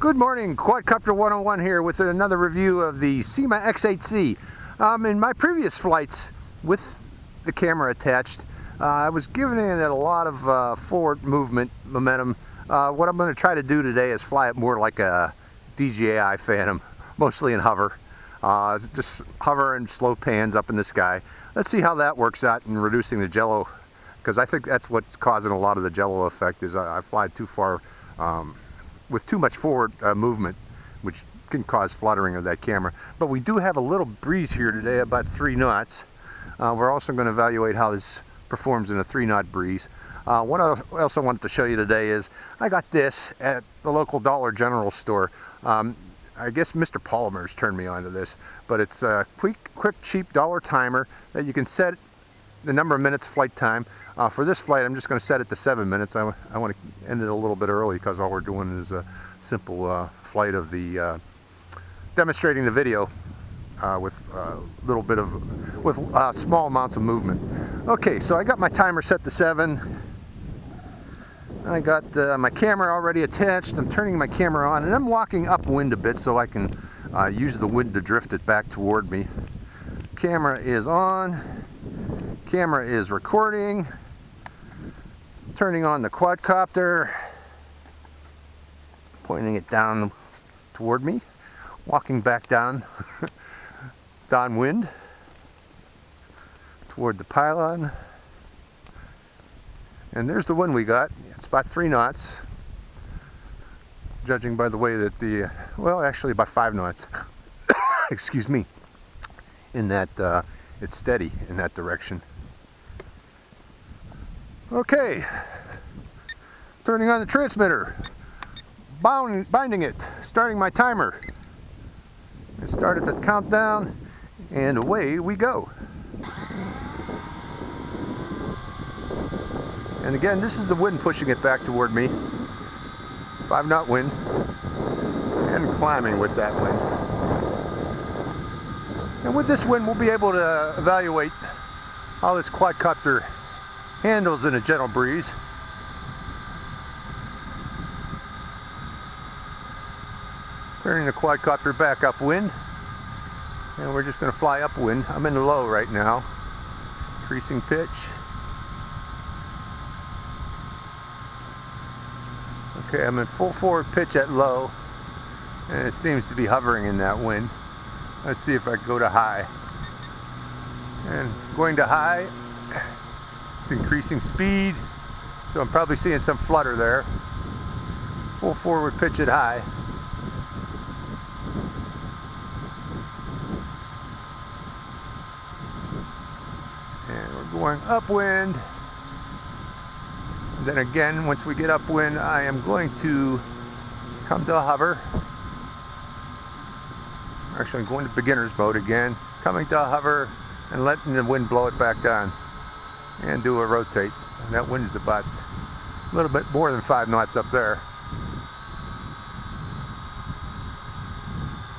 Good morning, Quadcopter 101 here with another review of the Syma X8C. In my previous flights with the camera attached, I was giving it a lot of forward movement momentum. What I'm going to try to do today is fly it more like a DJI Phantom, mostly in hover. Just hover and slow pans up in the sky. Let's see how that works out in reducing the jello, because I think that's what's causing a lot of the jello effect, is I fly too far with too much forward movement, which can cause fluttering of that camera. But we do have a little breeze here today, about 3 knots. We're also going to evaluate how this performs in a 3-knot breeze. What else I wanted to show you today is I got this at the local Dollar General store. I guess Mr. Polymers turned me onto this, but it's a quick, cheap dollar timer that you can set the number of minutes flight time. For this flight, I'm just going to set it to 7 minutes. I want to end it a little bit early because all we're doing is a simple flight of the demonstrating the video with a little bit of small amounts of movement. Okay, so I got my timer set to 7. I got my camera already attached. I'm turning my camera on, and I'm walking upwind a bit so I can use the wind to drift it back toward me. Camera is on. Camera is recording. Turning on the quadcopter, pointing it down toward me, walking back down downwind toward the pylon, and there's the wind we got. It's about 3 knots, judging by the way that well, actually about 5 knots excuse me, in that it's steady in that direction. Okay, turning on the transmitter, binding it, starting my timer. I started the countdown, and away we go. And again, this is the wind pushing it back toward me. 5-knot wind, and climbing with that wind. And with this wind, we'll be able to evaluate how this quadcopter handles in a gentle breeze. Turning the quadcopter back upwind, and we're just going to fly upwind. I'm in the low right now, increasing pitch. Okay, I'm in full forward pitch at low, and it seems to be hovering in that wind. Let's see if I can go to high. And going to high, it's increasing speed, so I'm probably seeing some flutter there. Full forward pitch at high. And we're going upwind. And then again, once we get upwind, I am going to come to a hover. Actually, I'm going to beginner's mode again. Coming to a hover and letting the wind blow it back down. And do a rotate. And that wind is about a little bit more than 5 knots up there.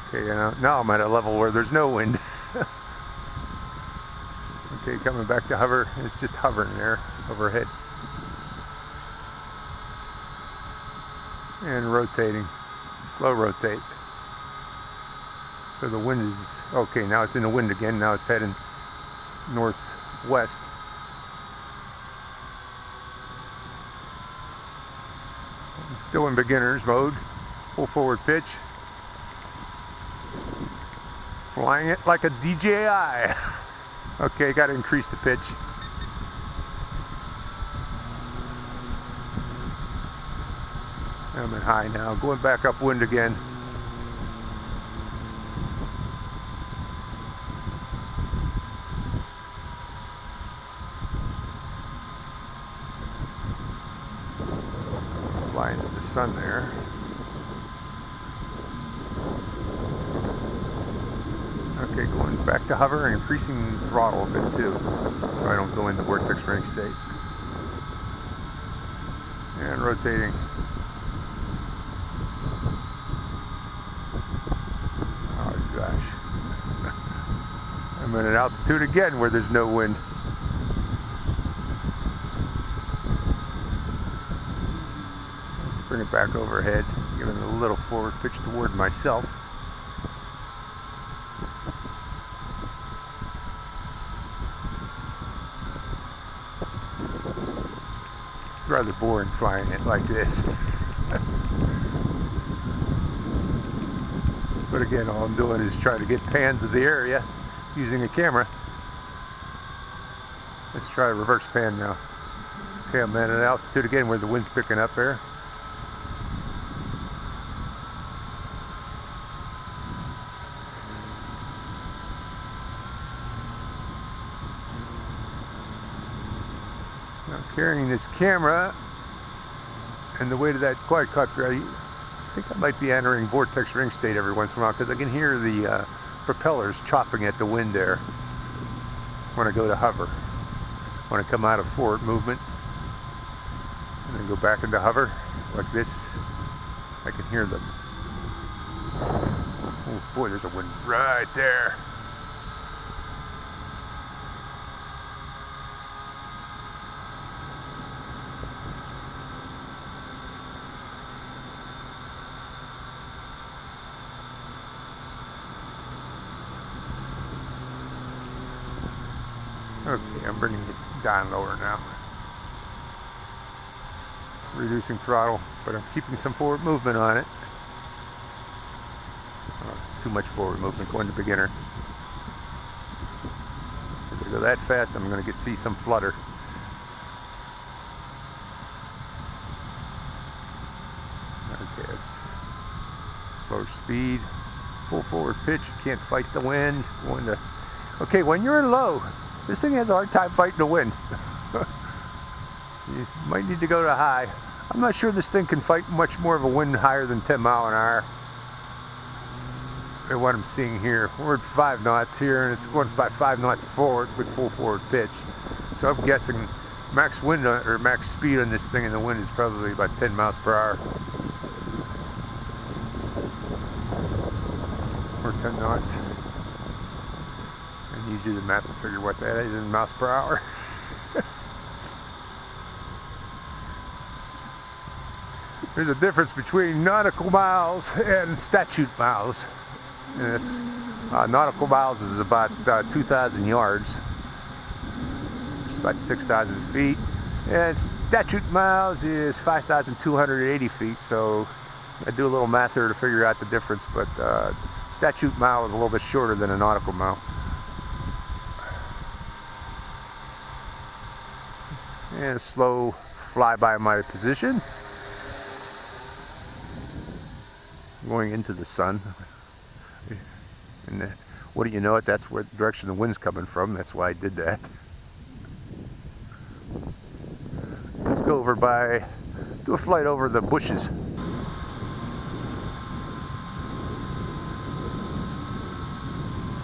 Okay, now I'm at a level where there's no wind. Okay, coming back to hover. It's just hovering there overhead. And rotating. Slow rotate. So the wind is, okay, now it's in the wind again. Now it's heading northwest. Still in beginner's mode, full forward pitch. Flying it like a DJI. Okay, got to increase the pitch. I'm in high now, going back upwind again. Flying into the sun there. Okay, going back to hover and increasing throttle a bit too, so I don't go into vortex ring state. And rotating. Oh gosh. I'm at an altitude again where there's no wind. Bring it back overhead, give Get a little forward pitch toward myself. It's rather boring flying it like this. But again, all I'm doing is trying to get pans of the area using a camera. Let's try a reverse pan now. Okay, I'm at an altitude again where the wind's picking up there. Now carrying this camera and the weight of that quadcopter, I think I might be entering vortex ring state every once in a while because I can hear the propellers chopping at the wind there when I go to hover. When I come out of forward movement and then go back into hover like this, I can hear them. Oh boy, there's a wind right there. Okay, I'm bringing it down lower now. Reducing throttle, but I'm keeping some forward movement on it. Too much forward movement, going to beginner. If I go that fast, I'm going to see some flutter. Okay, it's slow speed, full forward pitch. You can't fight the wind. Okay, when you're in low, this thing has a hard time fighting the wind. You might need to go to high. I'm not sure this thing can fight much more of a wind higher than 10 mile an hour. And what I'm seeing here, we're at 5 knots here, and it's going about 5 knots forward with full forward pitch. So I'm guessing max wind or max speed on this thing in the wind is probably about 10 miles per hour. Or 10 knots. And you do the math and figure what that is in miles per hour. There's a difference between nautical miles and statute miles. And nautical miles is about 2,000 yards. It's about 6,000 feet. And statute miles is 5,280 feet. So I do a little math here to figure out the difference. But statute mile is a little bit shorter than a nautical mile. And a slow flyby my position. Going into the sun. And what do you know it? That's where the direction the wind's coming from. That's why I did that. Let's go over do a flight over the bushes.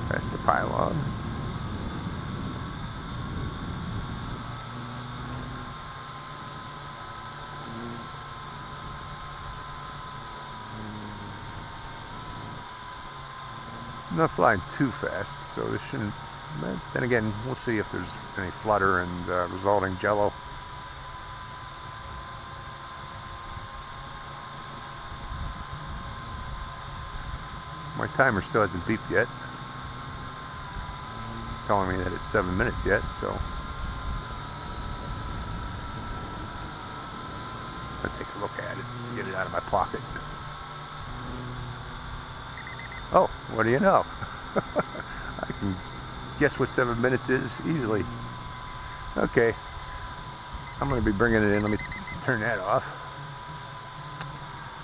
Past the pylon. I'm not flying too fast, so this shouldn't. Then again, we'll see if there's any flutter and resulting jello. My timer still hasn't beeped yet, telling me that it's 7 minutes yet, so I'll take a look at it and get it out of my pocket. Oh, what do you know? I can guess what 7 minutes is easily. Okay, I'm going to be bringing it in. Let me turn that off.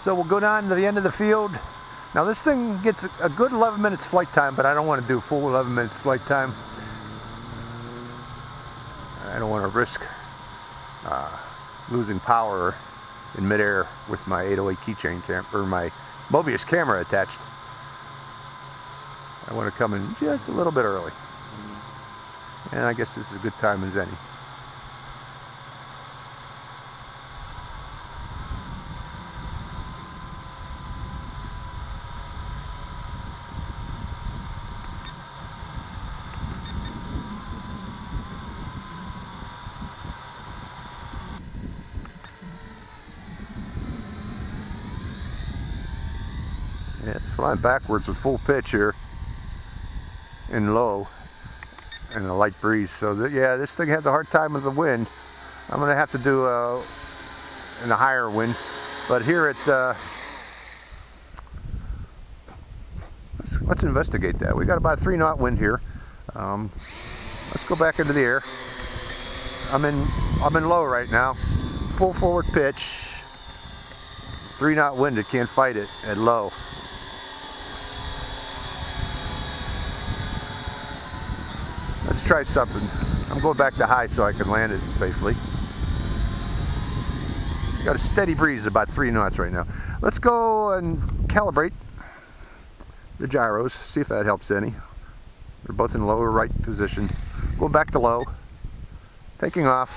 So we'll go down to the end of the field. Now this thing gets a good 11 minutes flight time, but I don't want to do full 11 minutes flight time. I don't want to risk losing power in midair with my 808 keychain or my Mobius camera attached. I want to come in just a little bit early. And I guess this is a good time as any. Yeah, it's flying backwards with full pitch here and low and a light breeze. So yeah, this thing has a hard time with the wind. I'm gonna have to do in a higher wind, but here at let's investigate that. We got about a 3-knot wind here. Let's go back into the air. I'm in low right now. Full forward pitch. 3-knot wind. It can't fight it at low. Let's try something. I'm going back to high so I can land it safely. Got a steady breeze, about 3 knots right now. Let's go and calibrate the gyros, see if that helps any. They're both in lower right position. Go back to low. Taking off.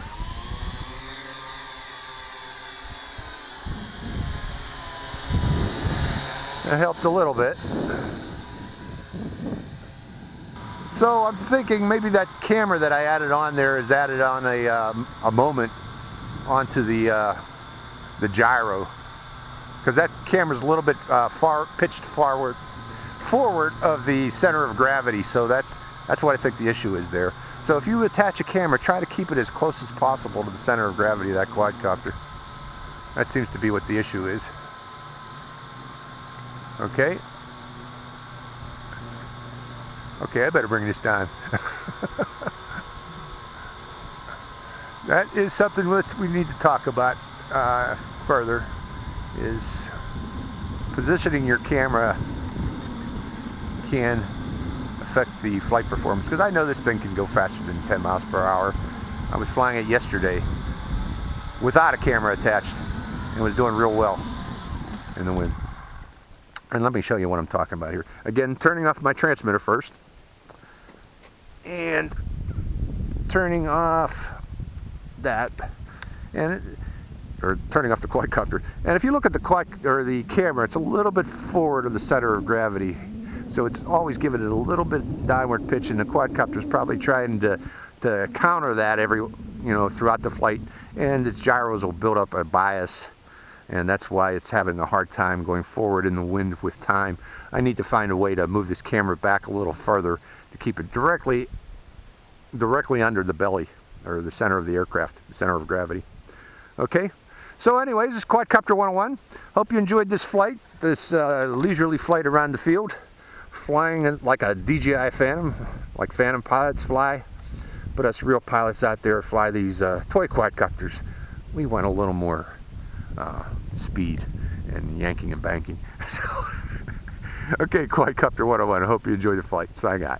That helped a little bit. So I'm thinking maybe that camera that I added on there is added on a moment onto the gyro, because that camera's a little bit pitched forward of the center of gravity. So that's what I think the issue is there. So if you attach a camera, try to keep it as close as possible to the center of gravity of that quadcopter. That seems to be what the issue is. Okay. Okay, I better bring this down. That is something we need to talk about further, is positioning your camera can affect the flight performance, because I know this thing can go faster than 10 miles per hour. I was flying it yesterday without a camera attached and was doing real well in the wind. And let me show you what I'm talking about here. Again, turning off my transmitter first and turning off that, or turning off the quadcopter. And if you look at the camera, it's a little bit forward of the center of gravity, so it's always giving it a little bit downward pitch, and the quadcopter is probably trying to counter that throughout the flight, and its gyros will build up a bias, and that's why it's having a hard time going forward in the wind with time. I need to find a way to move this camera back a little further to keep it directly under the belly, or the center of the aircraft, the center of gravity. Okay, so anyways, this is Quadcopter 101. Hope you enjoyed this flight, this leisurely flight around the field, flying like a DJI Phantom, like Phantom pilots fly. But us real pilots out there fly these toy quadcopters. We want a little more speed and yanking and banking. So, okay, Quadcopter 101. I hope you enjoy the flight. Sign out.